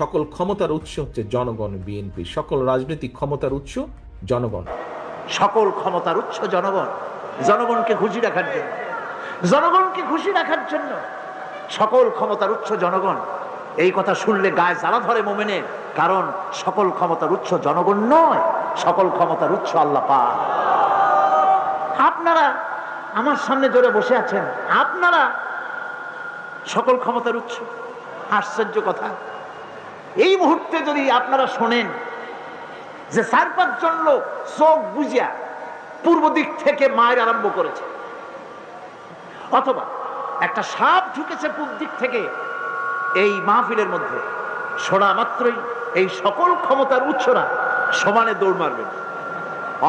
সকল ক্ষমতার উৎস হচ্ছে জনগণ, বিএনপি। সকল রাজনৈতিক ক্ষমতার উৎস জনগণ। সকল ক্ষমতার উৎস জনগণ। জনগণকে খুশি রাখার জন্য, জনগণকে খুশি রাখার জন্য সকল ক্ষমতার উৎস জনগণ। এই কথা শুনলে গায়ে জ্বালা ধরে মোমেনের, কারণ সকল ক্ষমতার উৎস জনগণ নয়, সকল ক্ষমতার উৎস আল্লাহ পাক। আপনারা আমার সামনে জোরে বসে আছেন, আপনারা সকল ক্ষমতার উৎস। আশ্চর্য কথা, এই মুহূর্তে যদি আপনারা শোনেন যে 4-5 জন লোক চোখ বুঝিয়া পূর্ব দিক থেকে মায়ের আরম্ভ করেছে, অথবা একটা সাপ ঢুকেছে পূর্ব দিক থেকে এই মাহফিলের মধ্যে, শোনা মাত্রই এই সকল ক্ষমতার উৎসরা সমানে দৌড় মারবেন।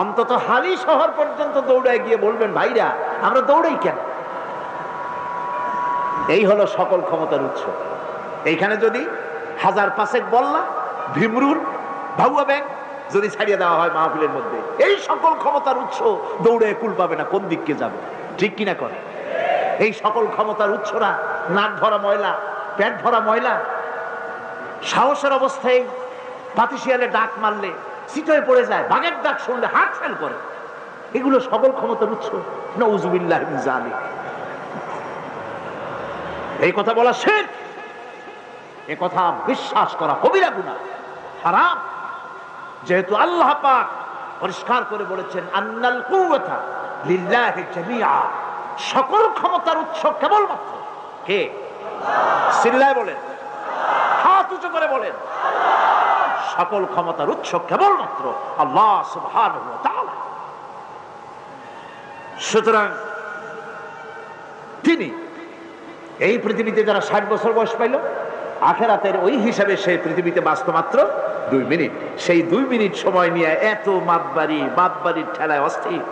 অন্তত হালি শহর পর্যন্ত দৌড়ায় গিয়ে বলবেন, ভাইরা আমরা দৌড়াই কেন? এই হলো সকল ক্ষমতার উৎস। এইখানে যদি 1000-5 বল্লা, ভীমরুল, ভাউয়া ব্যাংক যদি ছাড়িয়ে দেওয়া হয় মাহফিলের মধ্যে, এই সকল ক্ষমতার উৎস দৌড়ে কুল পাবে না কোন দিককে যাবে। ঠিক কিনা করে? এই সকল ক্ষমতার উৎসরা নাক ভরা ময়লা, পেট ভরা ময়লা, সাহসের অবস্থায় পাতিশিয়ালে ডাক মারলে সিটয়ে পড়ে যায়, বাঘের ডাক শুনলে হার্ট ফেল করে। এগুলো সকল ক্ষমতার উৎস। নাউযুবিল্লাহ মিন যালিক। এই কথা বলা শিরক, এই কথা বিশ্বাস করা কবিরা গুনাহ, হারাম। যেহেতু আল্লাহ পাক পরিষ্কার করে বলেছেন, আন্নাল কুওয়াতা লিল্লাহি জামিআ, সকল ক্ষমতার উৎস কেবলমাত্র কে? চিল্লায় বলেন, হাত উঁচু করে বলেন, সকল ক্ষমতার উৎস কেবলমাত্র আল্লাহ সুবহানাহু ওয়া তাআলা। সুতরাং তিনি এই পৃথিবীতে যারা 60 বছর বয়স পাইল, আখেরাতের ওই হিসাবে সেই পৃথিবীতে বাঁচত মাত্র 2 মিনিট। সেই 2 মিনিট সময় নিয়ে এত বাপবাড়ির ঠেলায় অস্থির।